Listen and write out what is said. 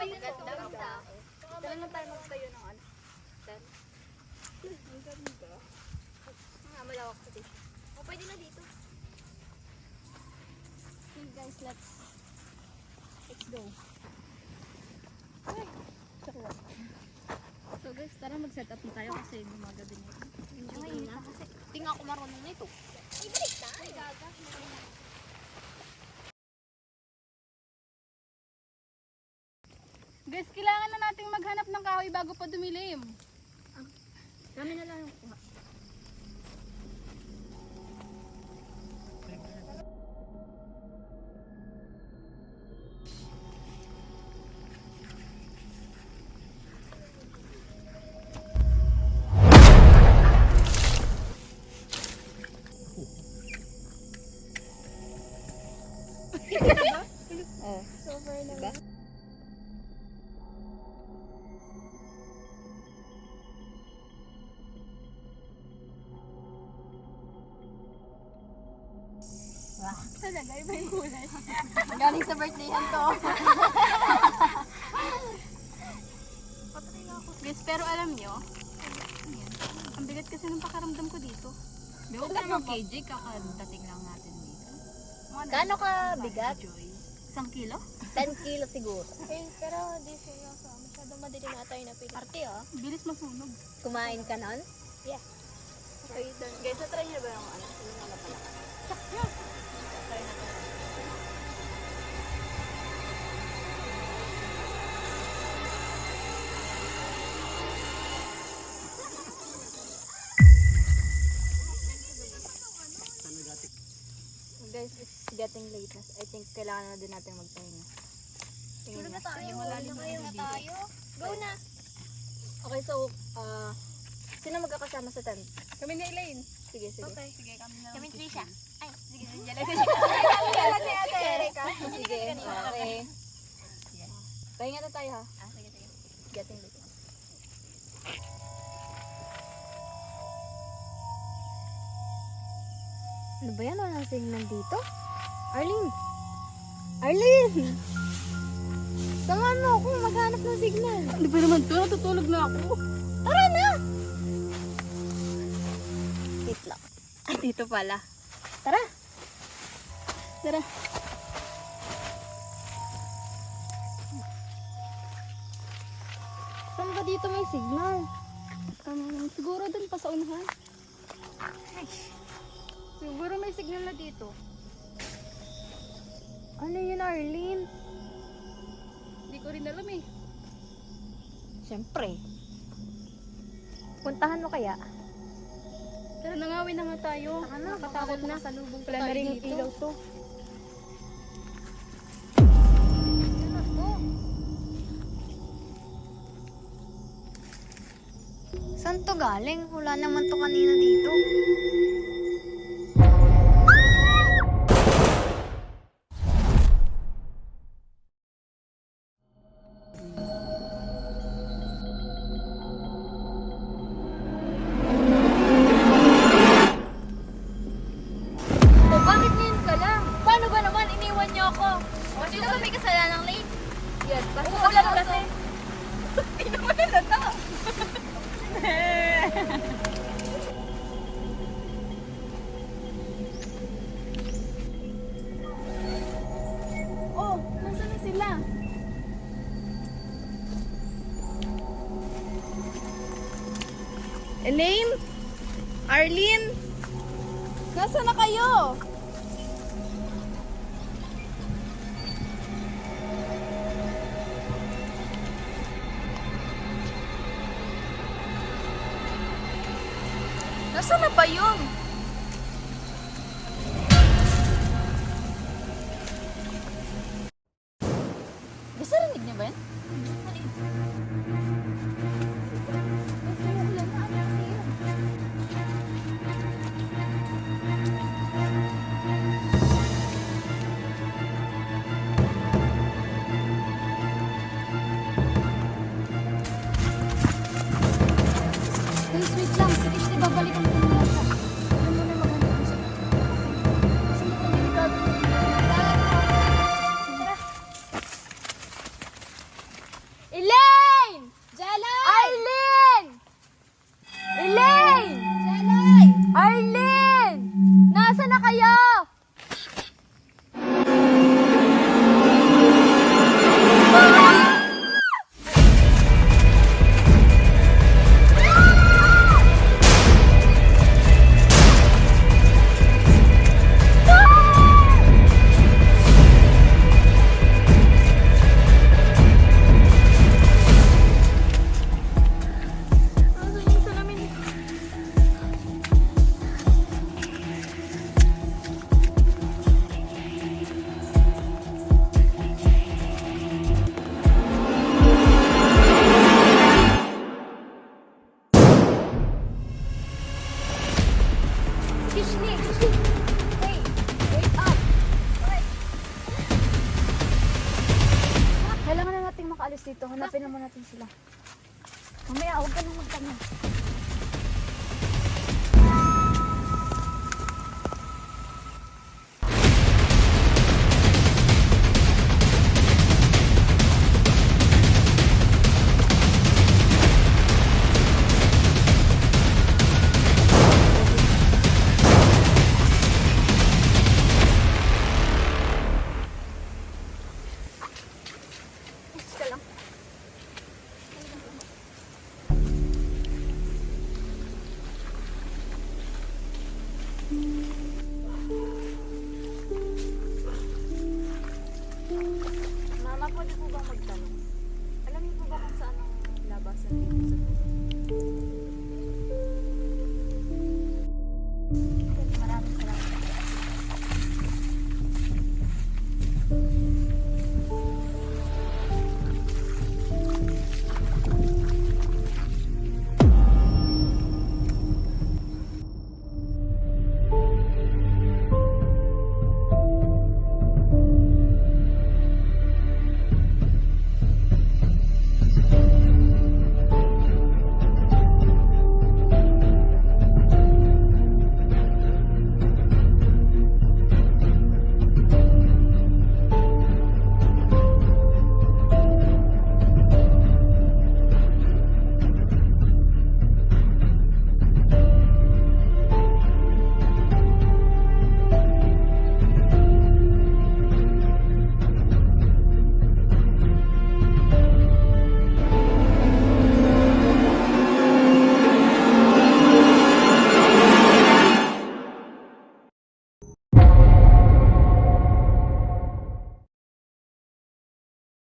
Ganda. Dala na tayo magtayo ng ano. Ang ganda. Malawak sa dito. O, pwede na dito. Okay guys, let's go. Ay, so guys, tara mag-set up na tayo kasi gumagabi na ito. Ay, na. Hindi nga ako marunong nito. Ay, balik na. Ay, gaga. Guys, kailangan na nating maghanap ng kahoy bago pa dumilim. Kami na lang yung kuha. Oh, Sober na ba? talaga, iba yung kulay. Galing sa birthday yan to. Guys, pero alam nyo, ang bigat kasi ng pakaramdam ko dito. Huwag ka naman KJ, kakadating lang natin dito. Gaano ka bigat? Joy. 1 kilo? 10 kilo siguro. Eh, pero di siya masyadong madilim na tayo na pili. Arte oh. Bilis masunog. Kumain ka nun? Yeah. Okay, done. Guys, na-try nyo ba yung ano? Yung mga pala? Try na to. Guys, it's getting late na. I think kailangan na din natin magpahinga. Tingin na tayo. malalim na tayo. Go na. Okay, so, sino magkakasama sa tent? Kami ni Elaine. Sige, sige. Okay. Sige, kami na. Kami Trisha. Ay, sige, sige. Sige, okay. Pahinga na tayo ha. Sige, sige. Getting late na. Ano ba yan? Walang signal dito? Arlene! Arlene! Samahan mo ako maghanap ng signal. Ano ba naman to? Natutulog na ako. Tara na! Wait lang. Ay, dito pala. Tara! Tara. Saan ba dito may signal? Siguro dun pa sa unahan. Siguro may signal na dito. Ano yun, Arlene? Hindi ko rin alam eh. Siyempre. Puntahan mo kaya? Tara, nangawin na nga tayo. Saka na, Nakatakot na. Salubong Wala na rin yung ilaw to. Saan to galing? Wala naman to kanina dito. O, bakit ngayon ka lang? Paano ba naman? Iniwan niyo ako. O, sino ba may kasalanang late? Yes, basta ulan kasi. Hindi naman nalata. Oh, nasaan na sila? Elaine? Arlene? Nasaan na kayo? Nasaan na ba yun? Gusto rinig niyo ba yun? Guys, wait lang. Sige, sige, babalikan ko muna siya. Ano muna maghanap siya? Kasi mukhang delikado. Tara. umalis dito. Hanapin naman natin sila. Mamaya, huwag ka nang magtanong. Ka lang. Mama, pwede po bang magtanong? Alam niyo po ba kung saan ang labasan